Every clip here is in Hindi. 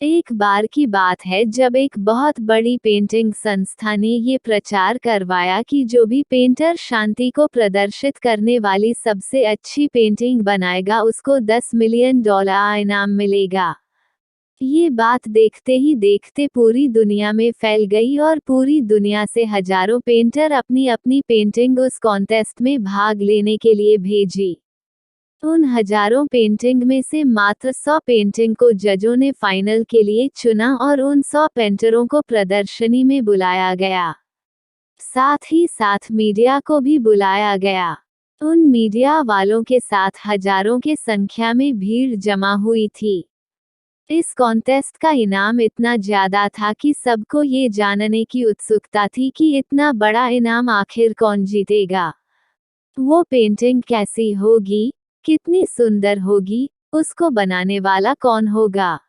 एक बार की बात है जब एक बहुत बड़ी पेंटिंग संस्था ने ये प्रचार करवाया कि जो भी पेंटर शांति को प्रदर्शित करने वाली सबसे अच्छी पेंटिंग बनाएगा उसको $10 मिलियन इनाम मिलेगा। ये बात देखते ही देखते पूरी दुनिया में फैल गई और पूरी दुनिया से हजारों पेंटर अपनी अपनी पेंटिंग उस कॉन्टेस्ट में भाग लेने के लिए भेजी। उन हजारों पेंटिंग में से मात्र 100 पेंटिंग को जजों ने फाइनल के लिए चुना और उन 100 पेंटरों को प्रदर्शनी में बुलाया गया। साथ ही साथ मीडिया को भी बुलाया गया। उन मीडिया वालों के साथ हजारों के संख्या में भीड़ जमा हुई थी। इस कॉन्टेस्ट का इनाम इतना ज्यादा था कि सबको ये जानने की उत्सुकता थी कि इतना बड़ा इनाम आखिर कौन जीतेगा। वो पेंटिंग कैसी होगी, कितनी सुंदर होगी, उसको बनाने वाला कौन होगा।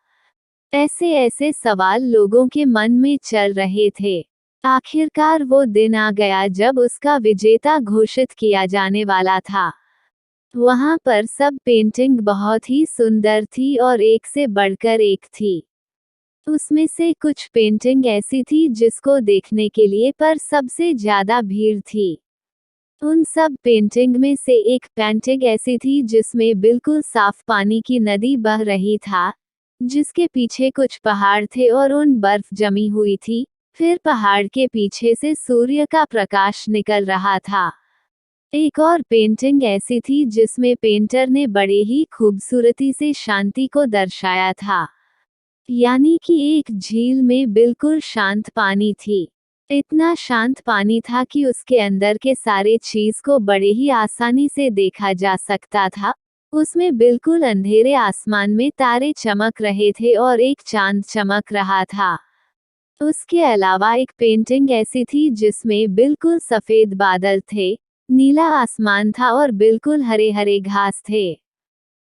ऐसे ऐसे सवाल लोगों के मन में चल रहे थे। आखिरकार वो दिन आ गया जब उसका विजेता घोषित किया जाने वाला था। वहां पर सब पेंटिंग बहुत ही सुंदर थी और एक से बढ़कर एक थी। उसमें से कुछ पेंटिंग ऐसी थी जिसको देखने के लिए पर सबसे ज्यादा भीड़ थी। उन सब पेंटिंग में से एक पेंटिंग ऐसी थी जिसमें बिल्कुल साफ पानी की नदी बह रही था, जिसके पीछे कुछ पहाड़ थे और उन बर्फ जमी हुई थी। फिर पहाड़ के पीछे से सूर्य का प्रकाश निकल रहा था। एक और पेंटिंग ऐसी थी जिसमें पेंटर ने बड़े ही खूबसूरती से शांति को दर्शाया था, यानी कि एक झील में बिल्कुल शांत पानी थी। इतना शांत पानी था कि उसके अंदर के सारे चीज को बड़े ही आसानी से देखा जा सकता था। उसमें बिल्कुल अंधेरे आसमान में तारे चमक रहे थे और एक चांद चमक रहा था। उसके अलावा एक पेंटिंग ऐसी थी जिसमें बिल्कुल सफेद बादल थे, नीला आसमान था और बिल्कुल हरे हरे घास थे।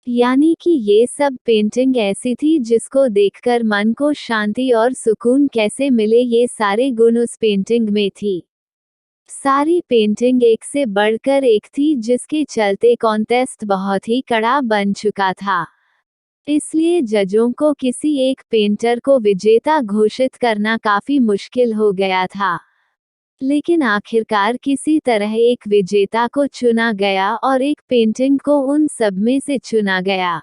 यानी कि ये सब पेंटिंग ऐसी थी जिसको देखकर मन को शांति और सुकून कैसे मिले, ये सारे गुण उस पेंटिंग में थी। सारी पेंटिंग एक से बढ़कर एक थी, जिसके चलते कॉन्टेस्ट बहुत ही कड़ा बन चुका था। इसलिए जजों को किसी एक पेंटर को विजेता घोषित करना काफी मुश्किल हो गया था। लेकिन आखिरकार किसी तरह एक विजेता को चुना गया और एक पेंटिंग को उन सब में से चुना गया।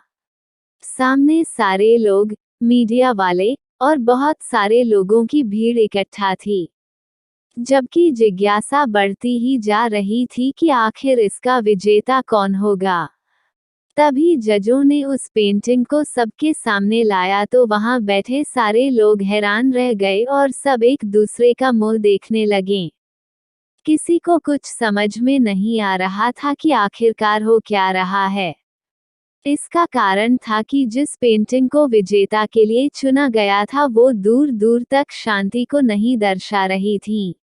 सामने सारे लोग, मीडिया वाले और बहुत सारे लोगों की भीड़ इकट्ठा थी, जबकि जिज्ञासा बढ़ती ही जा रही थी कि आखिर इसका विजेता कौन होगा। तभी जजों ने उस पेंटिंग को सबके सामने लाया तो वहां बैठे सारे लोग हैरान रह गए और सब एक दूसरे का मुंह देखने लगे। किसी को कुछ समझ में नहीं आ रहा था कि आखिरकार हो क्या रहा है। इसका कारण था कि जिस पेंटिंग को विजेता के लिए चुना गया था वो दूर दूर तक शांति को नहीं दर्शा रही थी।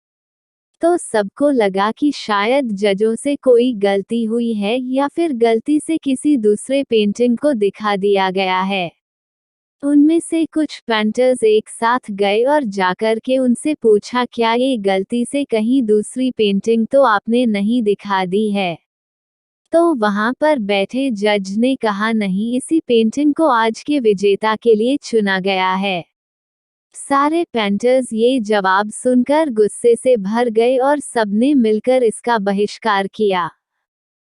तो सबको लगा कि शायद जजों से कोई गलती हुई है या फिर गलती से किसी दूसरे पेंटिंग को दिखा दिया गया है। उनमें से कुछ पेंटर्स एक साथ गए और जाकर के उनसे पूछा, क्या ये गलती से कहीं दूसरी पेंटिंग तो आपने नहीं दिखा दी है? तो वहां पर बैठे जज ने कहा, नहीं, इसी पेंटिंग को आज के विजेता के लिए चुना गया है। सारे पेंटर्स ये जवाब सुनकर गुस्से से भर गए और सबने मिलकर इसका बहिष्कार किया।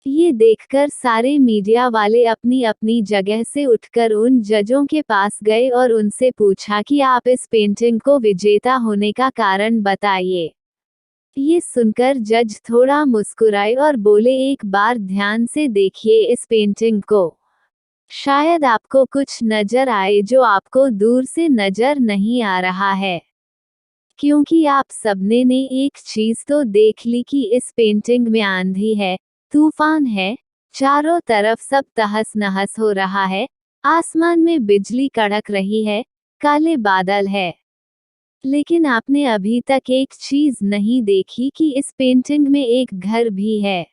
ये देखकर सारे मीडिया वाले अपनी अपनी जगह से उठकर उन जजों के पास गए और उनसे पूछा कि आप इस पेंटिंग को विजेता होने का कारण बताइए। ये सुनकर जज थोड़ा मुस्कुराए और बोले, एक बार ध्यान से देखिए इस पेंटिंग को। शायद आपको कुछ नजर आए जो आपको दूर से नजर नहीं आ रहा है, क्योंकि आप सबने ने एक चीज तो देख ली कि इस पेंटिंग में आंधी है, तूफान है, चारों तरफ सब तहस नहस हो रहा है, आसमान में बिजली कड़क रही है, काले बादल है। लेकिन आपने अभी तक एक चीज नहीं देखी कि इस पेंटिंग में एक घर भी है।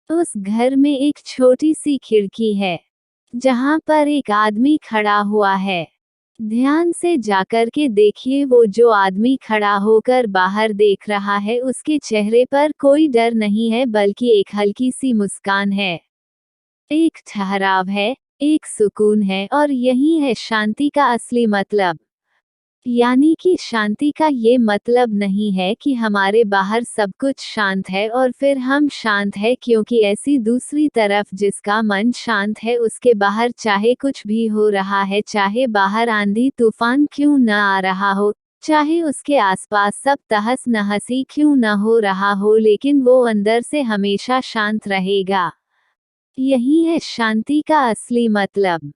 उस घर में एक छोटी सी खिड़की है, जहां पर एक आदमी खड़ा हुआ है। ध्यान से जाकर के देखिए, वो जो आदमी खड़ा होकर बाहर देख रहा है उसके चेहरे पर कोई डर नहीं है, बल्कि एक हल्की सी मुस्कान है। एक ठहराव है, एक सुकून है और यही है शांति का असली मतलब। यानी कि शांति का ये मतलब नहीं है कि हमारे बाहर सब कुछ शांत है और फिर हम शांत है, क्योंकि ऐसी दूसरी तरफ जिसका मन शांत है उसके बाहर चाहे कुछ भी हो रहा है, चाहे बाहर आंधी तूफान क्यों न आ रहा हो, चाहे उसके आसपास सब तहस नहसी क्यों न हो रहा हो, लेकिन वो अंदर से हमेशा शांत रहेगा। यही है शांति का असली मतलब।